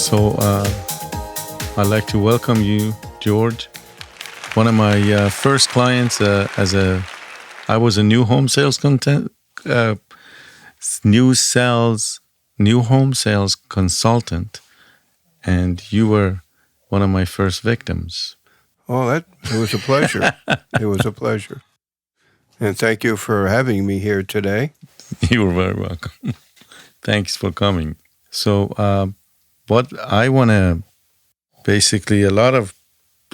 So I'd like to welcome you, George. One of my first clients, I was a new home sales new home sales consultant, and you were one of my first victims. Oh, it was a pleasure. It was a pleasure. And thank you for having me here today. You were very welcome. Thanks for coming. So, what I want to basically, there are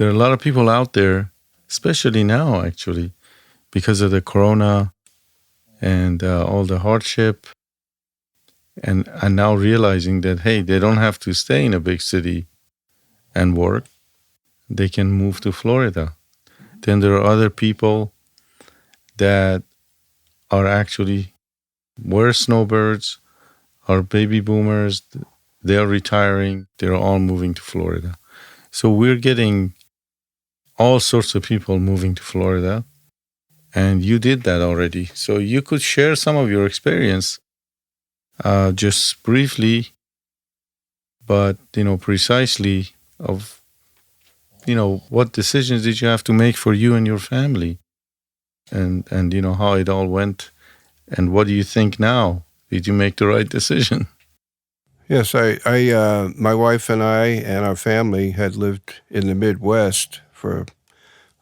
a lot of people out there, especially now, actually, because of the corona and all the hardship, and now realizing that, hey, they don't have to stay in a big city and work. They can move to Florida. Then there are other people that are actually were snowbirds, are baby boomers. They are retiring. They're all moving to Florida. So we're getting all sorts of people moving to Florida. And you did that already. So you could share some of your experience just briefly, but, precisely of, what decisions did you have to make for you and your family? And how it all went. And what do you think now? Did you make the right decision? Yes, my wife and I and our family had lived in the Midwest for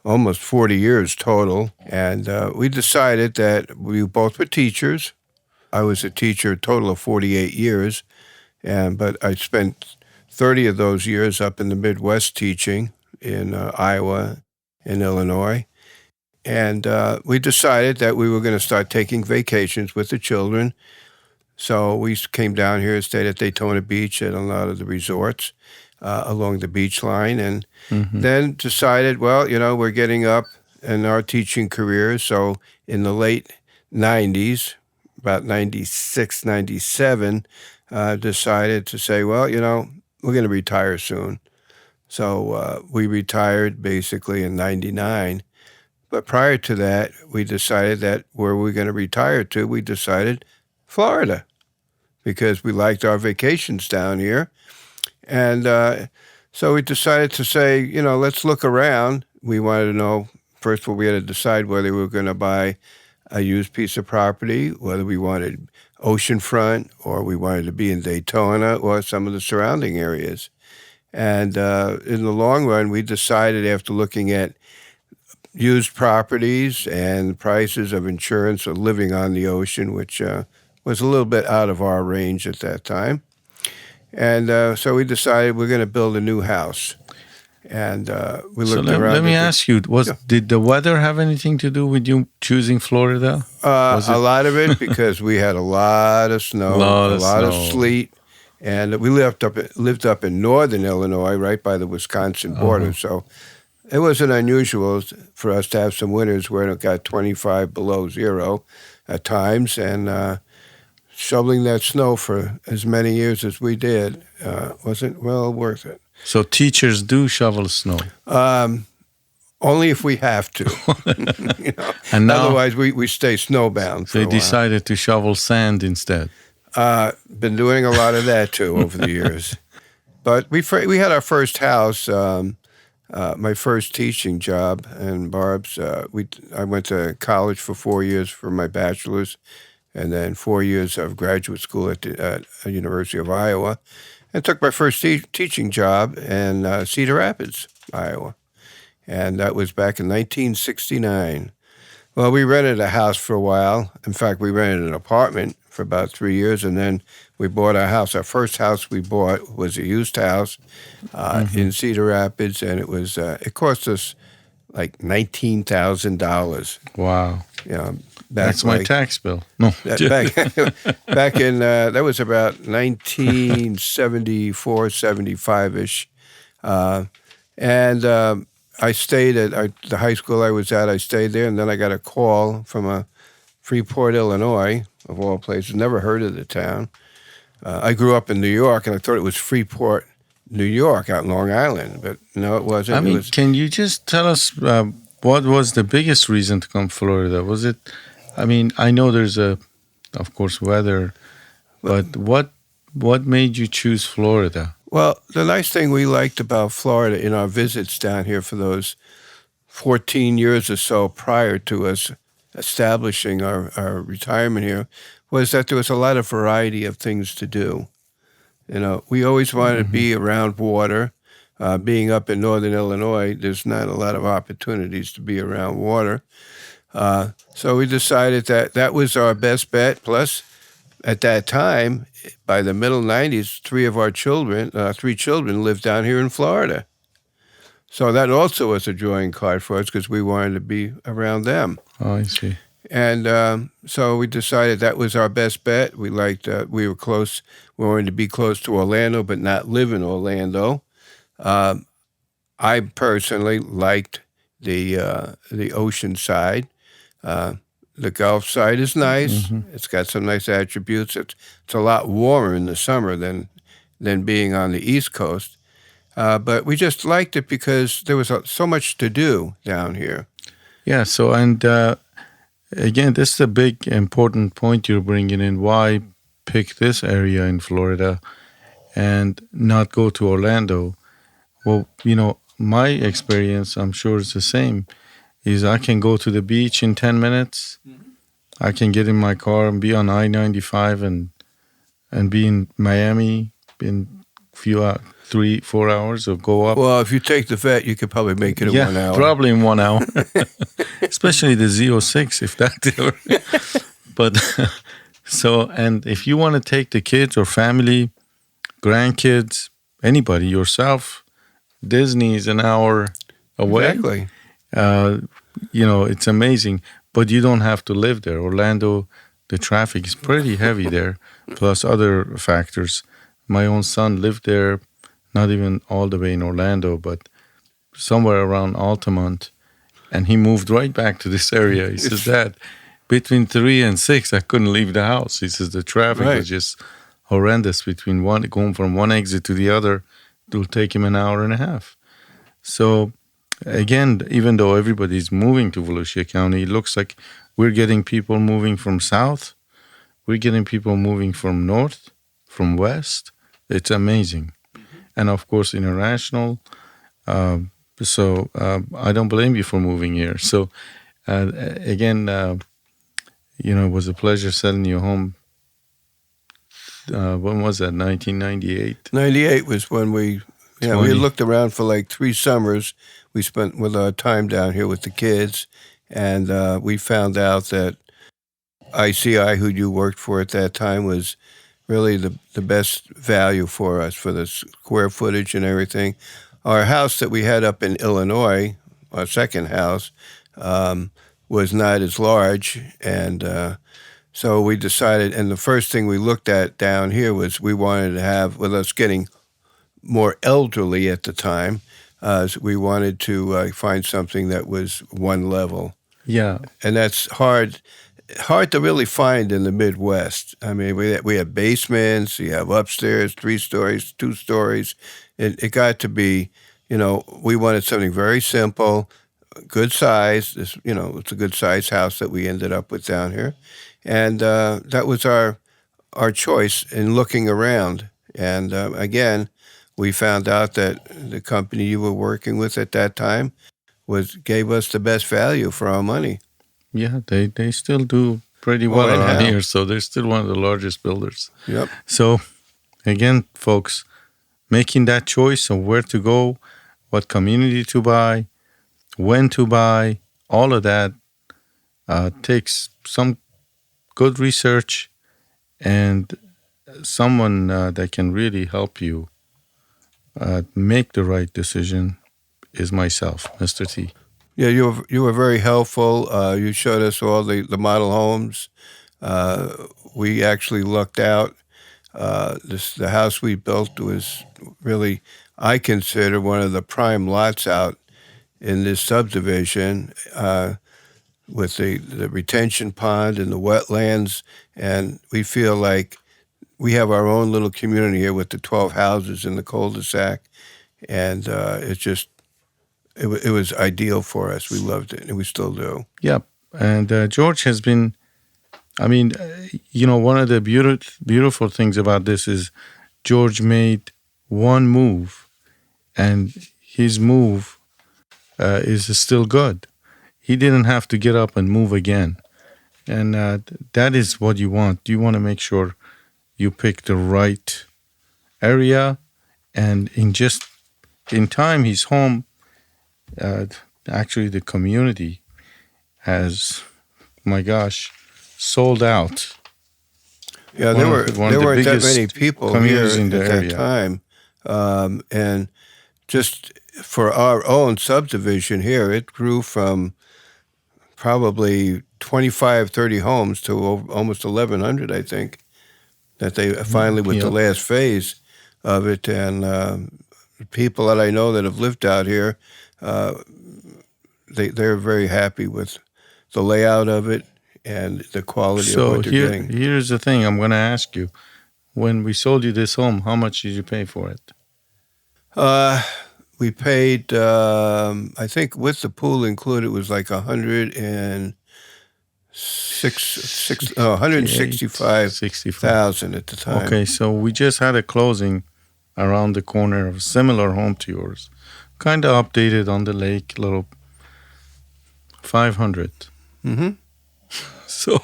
almost 40 years total. And we decided that we both were teachers. I was a teacher a total of 48 years, but I spent 30 of those years up in the Midwest teaching in Iowa and Illinois. And we decided that we were going to start taking vacations with the children. So we came down here and stayed at Daytona Beach at a lot of the resorts along the beach line, and then decided, well, we're getting up in our teaching careers. So in the late 90s, about 96, 97, decided to say, well, we're going to retire soon. So we retired basically in 99. But prior to that, we decided that where we're going to retire to, we decided Florida, because we liked our vacations down here. And so we decided to say, let's look around. We wanted to know, first of all, we had to decide whether we were going to buy a used piece of property, whether we wanted oceanfront or we wanted to be in Daytona or some of the surrounding areas. And in the long run, we decided, after looking at used properties and prices of insurance or living on the ocean, which was a little bit out of our range at that time. And so we decided we're going to build a new house. And we looked around. Let me ask you, did the weather have anything to do with you choosing Florida? A lot of it, because we had a lot of snow, a lot of sleet. And we lived up in northern Illinois, right by the Wisconsin border. So it wasn't unusual for us to have some winters where it got 25 below zero at times, and shoveling that snow for as many years as we did wasn't well worth it. So teachers do shovel snow? Only if we have to. And now, otherwise, we stay snowbound for a while. They decided to shovel sand instead. Been doing a lot of that, too, over the years. But we had our first house. My first teaching job, and Barb's, I went to college for 4 years for my bachelor's, and then 4 years of graduate school at the University of Iowa, and took my first teaching job in Cedar Rapids, Iowa. And that was back in 1969. Well, we rented a house for a while. In fact, we rented an apartment for about 3 years, and then we bought our house. Our first house we bought was a used house in Cedar Rapids, and it cost us like $19,000. Wow! That's my tax bill. No, back in that was about 1974, 75ish, and I stayed at the high school I was at. I stayed there, and then I got a call from Freeport, Illinois, of all places. Never heard of the town. I grew up in New York, and I thought it was Freeport, New York, out in Long Island, but no, it wasn't. Can you just tell us what was the biggest reason to come to Florida? Was it? I know there's of course, weather, but what made you choose Florida? Well, the nice thing we liked about Florida in our visits down here for those 14 years or so prior to us establishing our retirement here was that there was a lot of variety of things to do. We always wanted to Hmm. be around water. Being up in northern Illinois, there's not a lot of opportunities to be around water. So we decided that that was our best bet. Plus, at that time, by the middle 90s, three children lived down here in Florida. So that also was a drawing card for us because we wanted to be around them. Oh, I see. And so we decided that was our best bet. We were close. We wanted to be close to Orlando, but not live in Orlando. Um, I personally liked the ocean side. Uh, the Gulf side is nice. Hmm. It's got some nice attributes. It's a lot warmer in the summer than being on the East Coast. But we just liked it because there was so much to do down here. Yeah. So, and again, this is a big important point you're bringing in. Why pick this area in Florida and not go to Orlando? Well, my experience, I'm sure it's the same, is I can go to the beach in 10 minutes. I can get in my car and be on I-95 and be in Miami in few 3-4 hours or go up. Well, if you take the vet, you could probably make it in 1 hour. Probably in 1 hour. Especially the Z06, if that ever. But so, and if you want to take the kids or family, grandkids, anybody, yourself, Disney is an hour away. Exactly. It's amazing, but you don't have to live there. Orlando, the traffic is pretty heavy there, plus other factors. My own son lived there, not even all the way in Orlando, but somewhere around Altamont, and he moved right back to this area. He says, Dad, between 3 and 6, I couldn't leave the house. He says the traffic Right. was just horrendous between going from one exit to the other. It will take him an hour and a half. So again, even though everybody's moving to Volusia County, it looks like we're getting people moving from south. We're getting people moving from north, from west. It's amazing. And of course, international. I don't blame you for moving here. So again, it was a pleasure selling you home. When was that? 1998? 98 was when we 20. had looked around for like 3 summers. We spent with our time down here with the kids, and we found out that ICI, who you worked for at that time, was really the best value for us for the square footage and everything. Our house that we had up in Illinois, our second house, was not as large, and so we decided, and the first thing we looked at down here was we wanted to have, with us getting more elderly at the time, we wanted to find something that was one level. Yeah. And that's hard to really find in the Midwest. I mean, we have basements, you have upstairs, 3 stories, 2 stories. It got to be, we wanted something very simple, good size. It's a good size house that we ended up with down here. And that was our choice in looking around. And again, we found out that the company you were working with at that time gave us the best value for our money. Yeah, they still do pretty well Well, around anyhow. here. So they're still one of the largest builders. Yep. So again, folks, making that choice of where to go, what community to buy, when to buy, all of that takes some good research and someone that can really help you make the right decision is myself, Mr. T. Yeah, you were very helpful. You showed us all the model homes. We actually looked out. The house we built was really, I consider, one of the prime lots out in this subdivision, with the retention pond and the wetlands. And we feel like we have our own little community here with the 12 houses in the cul-de-sac. And it was ideal for us. We loved it, and we still do. Yep. And George has been, one of the beautiful things about this is George made one move, and his move is still good. He didn't have to get up and move again. And that is what you want. You want to make sure you pick the right area, and in time, he's home. Actually, the community has, my gosh, sold out. Yeah, there weren't that many people here at that time. And just for our own subdivision here, it grew from probably 25, 30 homes to almost 1,100, I think, that they finally, with the last phase of it. And people that I know that have lived out here, they're very happy with the layout of it and the quality of what they're getting. So here's the thing I'm going to ask you. When we sold you this home, how much did you pay for it? We paid, I think with the pool included, it was like $165,000 at the time. Okay, so we just had a closing around the corner of a similar home to yours. Kind of updated on the lake, little 500. Mm-hmm. So,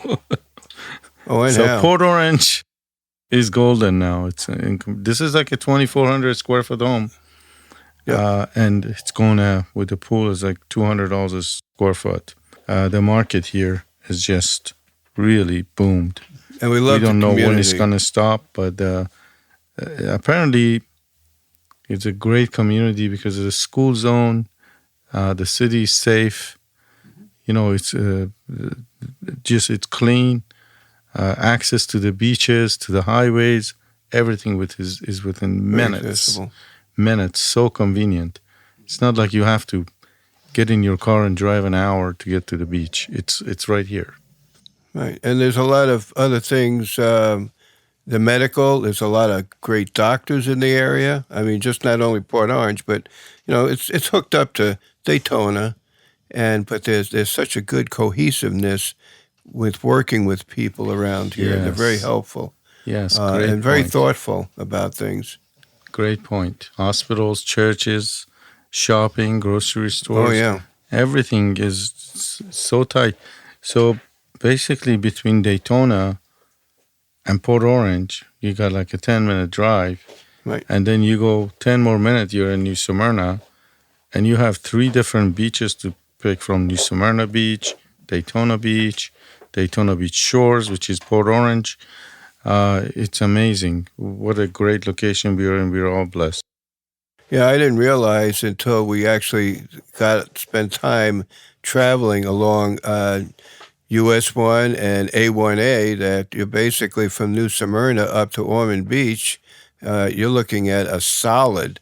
now. Port Orange is golden now. This is like a 2,400 square foot home. Yep. And it's going with the pool is like $200 a square foot. The market here has just really boomed. And we don't know when it's going to stop, but apparently it's a great community because of the school zone. The city is safe. It's it's clean. Access to the beaches, to the highways, everything is within minutes. Minutes, so convenient. It's not like you have to get in your car and drive an hour to get to the beach. It's right here. Right, and there's a lot of other things. The medical, there's a lot of great doctors in the area. I mean, just not only Port Orange, but it's hooked up to Daytona, but there's such a good cohesiveness with working with people around here. Yes. They're very helpful. Yes, and very thoughtful about things. Great point. Hospitals, churches, shopping, grocery stores. Oh, yeah. Everything is so tight. So basically between Daytona and Port Orange, you got like a 10-minute drive. Right. And then you go 10 more minutes, you're in New Smyrna, and you have 3 different beaches to pick from: New Smyrna Beach, Daytona Beach Shores, which is Port Orange. It's amazing. What a great location we are in. We're all blessed. Yeah, I didn't realize until we actually spent time traveling along US 1 and A1A that you're basically from New Smyrna up to Ormond Beach. You're looking at a solid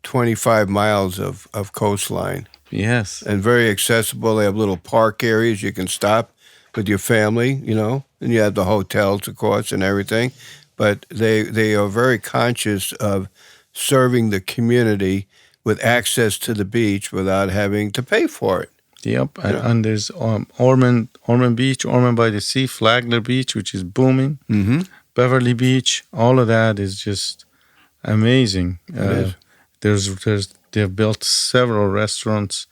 25 miles of coastline. Yes. And very accessible. They have little park areas you can stop with your family, and you have the hotels, of course, and everything. But they are very conscious of serving the community with access to the beach without having to pay for it. Yep, and there's Ormond Beach, Ormond by the Sea, Flagler Beach, which is booming, Beverly Beach. All of that is just amazing. It is. They've built several restaurants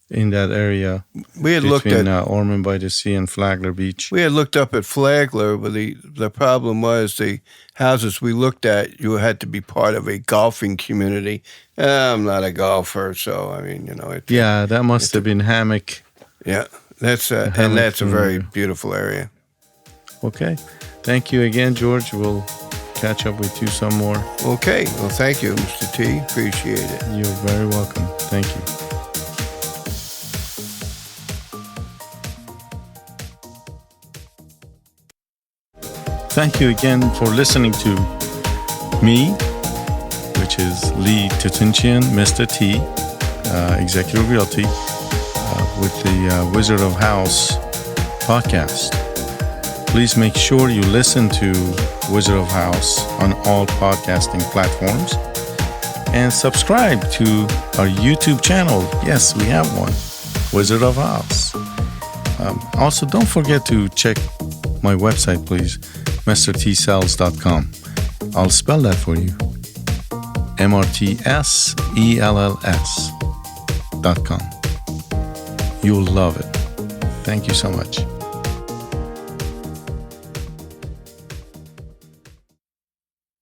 in that area. We had looked at Ormond by the Sea and Flagler Beach. We had looked up at Flagler, but the problem was the houses we looked at, you had to be part of a golfing community. I'm not a golfer, so I mean, that must have been hammock. Yeah, that's a very beautiful area. Okay, thank you again, George. We'll catch up with you some more. Okay, well, thank you, Mr. T. Appreciate it. You're very welcome. Thank you. Thank you again for listening to me, which is Lee Tutunchian, Mr. T, Executive Realty, with the Wizard of House podcast. Please make sure you listen to Wizard of House on all podcasting platforms and subscribe to our YouTube channel. Yes, we have one, Wizard of House. Also, don't forget to check my website, please, MrTsells.com. I'll spell that for you. MRTSELLS.com. You'll love it. Thank you so much.